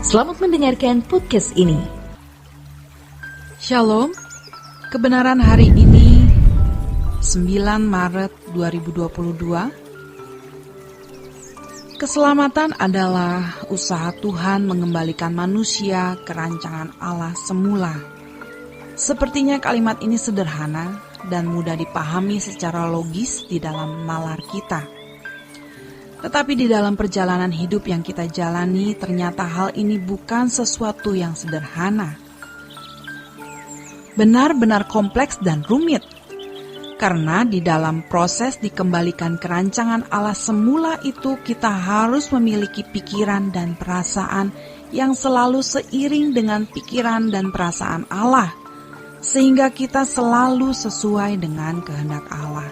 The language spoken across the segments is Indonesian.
Selamat mendengarkan podcast ini. Shalom, kebenaran hari ini 9 Maret 2022. Keselamatan adalah usaha Tuhan mengembalikan manusia ke rancangan Allah semula. Sepertinya kalimat ini sederhana dan mudah dipahami secara logis di dalam nalar kita. Tetapi di dalam perjalanan hidup yang kita jalani, ternyata hal ini bukan sesuatu yang sederhana. Benar-benar kompleks dan rumit. Karena di dalam proses dikembalikan ke rancangan Allah semula itu, kita harus memiliki pikiran dan perasaan yang selalu seiring dengan pikiran dan perasaan Allah, sehingga kita selalu sesuai dengan kehendak Allah.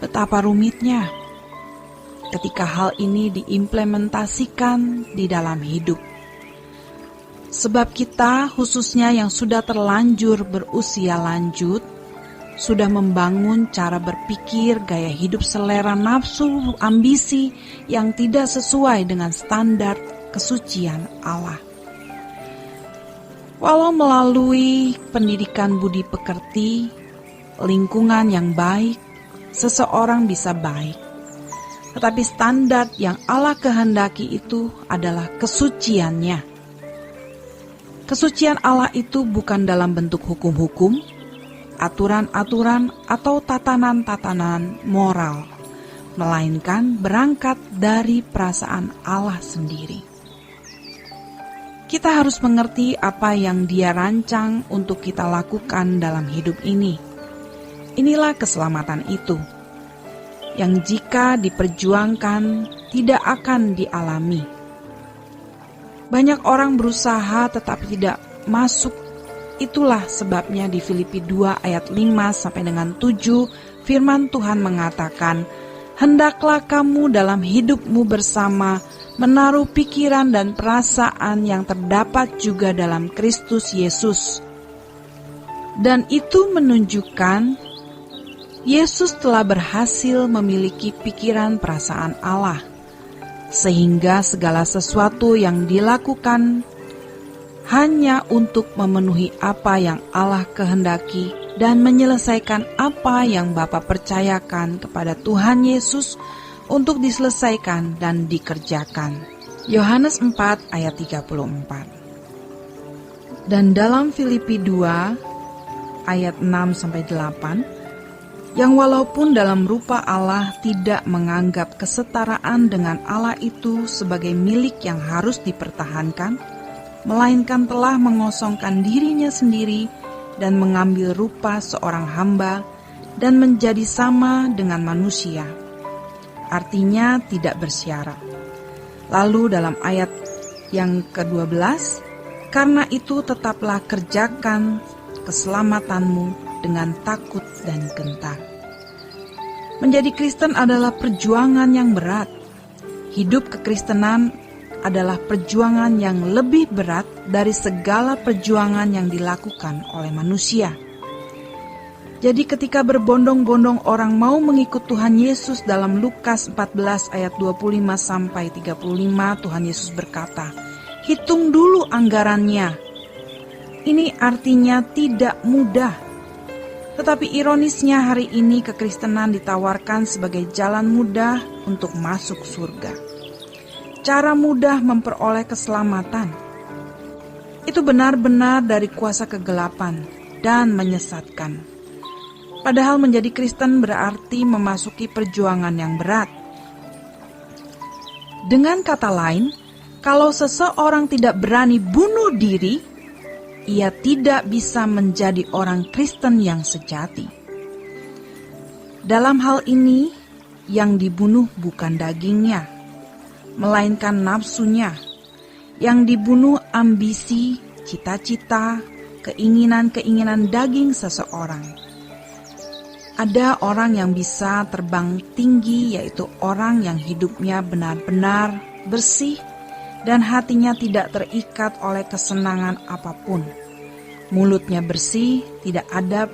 Betapa rumitnya ketika hal ini diimplementasikan di dalam hidup. Sebab kita, khususnya yang sudah terlanjur berusia lanjut, sudah membangun cara berpikir, gaya hidup selera nafsu, ambisi yang tidak sesuai dengan standar kesucian Allah. Walau melalui pendidikan budi pekerti, lingkungan yang baik, seseorang bisa baik. Tetapi standar yang Allah kehendaki itu adalah kesuciannya. Kesucian Allah itu bukan dalam bentuk hukum-hukum, aturan-aturan, atau tatanan-tatanan moral, melainkan berangkat dari perasaan Allah sendiri. Kita harus mengerti apa yang Dia rancang untuk kita lakukan dalam hidup ini. Inilah keselamatan itu, yang jika diperjuangkan tidak akan dialami. Banyak orang berusaha tetapi tidak masuk. Itulah sebabnya di Filipi 2 ayat 5 sampai dengan 7 firman Tuhan mengatakan, "Hendaklah kamu dalam hidupmu bersama menaruh pikiran dan perasaan yang terdapat juga dalam Kristus Yesus." Dan itu menunjukkan Yesus telah berhasil memiliki pikiran perasaan Allah, sehingga segala sesuatu yang dilakukan hanya untuk memenuhi apa yang Allah kehendaki dan menyelesaikan apa yang Bapa percayakan kepada Tuhan Yesus untuk diselesaikan dan dikerjakan. Yohanes 4 ayat 34. Dan dalam Filipi 2 ayat 6-8, yang walaupun dalam rupa Allah tidak menganggap kesetaraan dengan Allah itu sebagai milik yang harus dipertahankan, melainkan telah mengosongkan dirinya sendiri dan mengambil rupa seorang hamba dan menjadi sama dengan manusia. Artinya tidak bersyarat. Lalu dalam ayat yang ke-12, karena itu tetaplah kerjakan keselamatanmu dengan takut dan gentar. Menjadi Kristen adalah perjuangan yang berat. Hidup kekristenan adalah perjuangan yang lebih berat dari segala perjuangan yang dilakukan oleh manusia. Jadi ketika berbondong-bondong orang mau mengikut Tuhan Yesus dalam Lukas 14 ayat 25 sampai 35, Tuhan Yesus berkata, "Hitung dulu anggarannya." Ini artinya tidak mudah. Tetapi ironisnya hari ini kekristenan ditawarkan sebagai jalan mudah untuk masuk surga. Cara mudah memperoleh keselamatan. Itu benar-benar dari kuasa kegelapan dan menyesatkan. Padahal menjadi Kristen berarti memasuki perjuangan yang berat. Dengan kata lain, kalau seseorang tidak berani bunuh diri, ia tidak bisa menjadi orang Kristen yang sejati. Dalam hal ini, yang dibunuh bukan dagingnya, melainkan nafsunya. Yang dibunuh ambisi, cita-cita, keinginan-keinginan daging seseorang. Ada orang yang bisa terbang tinggi, yaitu orang yang hidupnya benar-benar bersih dan hatinya tidak terikat oleh kesenangan apapun. Mulutnya bersih, tidak ada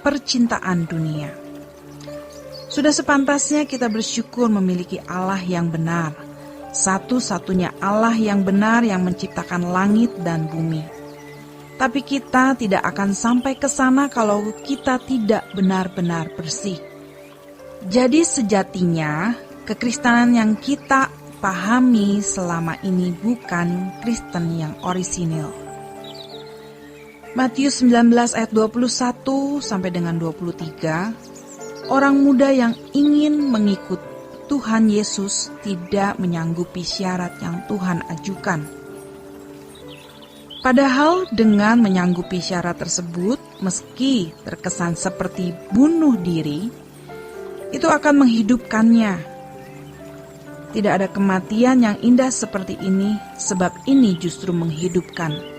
percintaan dunia. Sudah sepantasnya kita bersyukur memiliki Allah yang benar, satu-satunya Allah yang benar yang menciptakan langit dan bumi. Tapi kita tidak akan sampai ke sana kalau kita tidak benar-benar bersih. Jadi sejatinya, kekristenan yang kita pahami selama ini bukan Kristen yang orisinil. Matius 19 ayat 21 sampai dengan 23, orang muda yang ingin mengikut Tuhan Yesus tidak menyanggupi syarat yang Tuhan ajukan. Padahal dengan menyanggupi syarat tersebut, meski terkesan seperti bunuh diri, itu akan menghidupkannya. Tidak ada kematian yang indah seperti ini, sebab ini justru menghidupkan.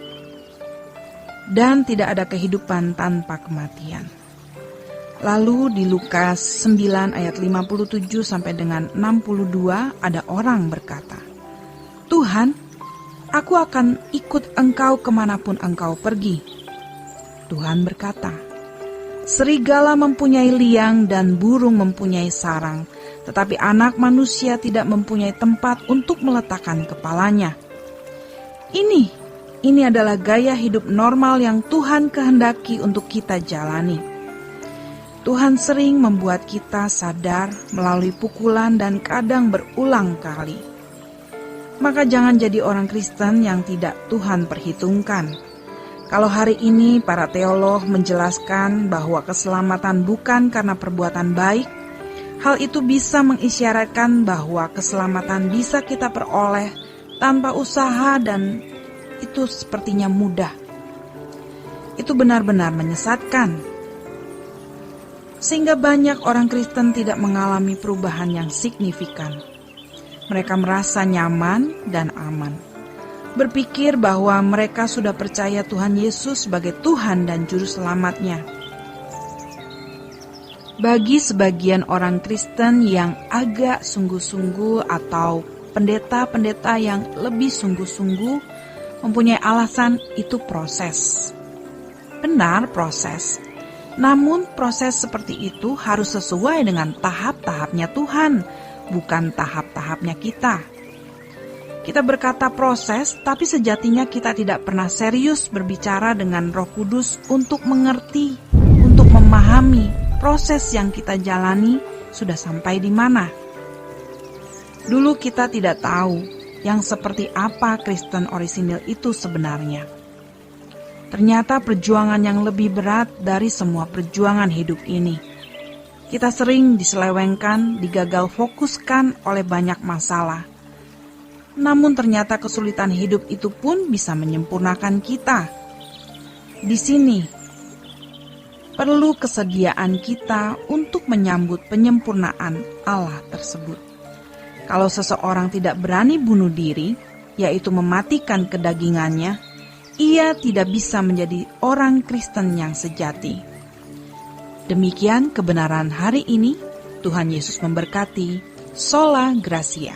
Dan tidak ada kehidupan tanpa kematian. Lalu di Lukas 9 ayat 57 sampai dengan 62 ada orang berkata, "Tuhan, aku akan ikut Engkau kemanapun Engkau pergi." Tuhan berkata, "Serigala mempunyai liang dan burung mempunyai sarang, tetapi anak manusia tidak mempunyai tempat untuk meletakkan kepalanya." Ini adalah gaya hidup normal yang Tuhan kehendaki untuk kita jalani. Tuhan sering membuat kita sadar melalui pukulan dan kadang berulang kali. Maka jangan jadi orang Kristen yang tidak Tuhan perhitungkan. Kalau hari ini para teolog menjelaskan bahwa keselamatan bukan karena perbuatan baik, hal itu bisa mengisyaratkan bahwa keselamatan bisa kita peroleh tanpa usaha dan itu sepertinya mudah. Itu benar-benar menyesatkan. Sehingga banyak orang Kristen tidak mengalami perubahan yang signifikan. Mereka merasa nyaman dan aman. Berpikir bahwa mereka sudah percaya Tuhan Yesus sebagai Tuhan dan Juru Selamatnya. Bagi sebagian orang Kristen yang agak sungguh-sungguh atau pendeta-pendeta yang lebih sungguh-sungguh mempunyai alasan itu proses. Benar, proses. Namun proses seperti itu harus sesuai dengan tahap-tahapnya Tuhan, bukan tahap-tahapnya kita. Kita berkata proses, tapi sejatinya kita tidak pernah serius berbicara dengan Roh Kudus untuk mengerti, untuk memahami proses yang kita jalani sudah sampai di mana. Dulu kita tidak tahu yang seperti apa Kristen orisinil itu sebenarnya. Ternyata perjuangan yang lebih berat dari semua perjuangan hidup ini. Kita sering diselewengkan, digagal fokuskan oleh banyak masalah. Namun ternyata kesulitan hidup itu pun bisa menyempurnakan kita. Di sini perlu kesediaan kita untuk menyambut penyempurnaan Allah tersebut. Kalau seseorang tidak berani bunuh diri, yaitu mematikan kedagingannya, ia tidak bisa menjadi orang Kristen yang sejati. Demikian kebenaran hari ini. Tuhan Yesus memberkati. Sola Gracia.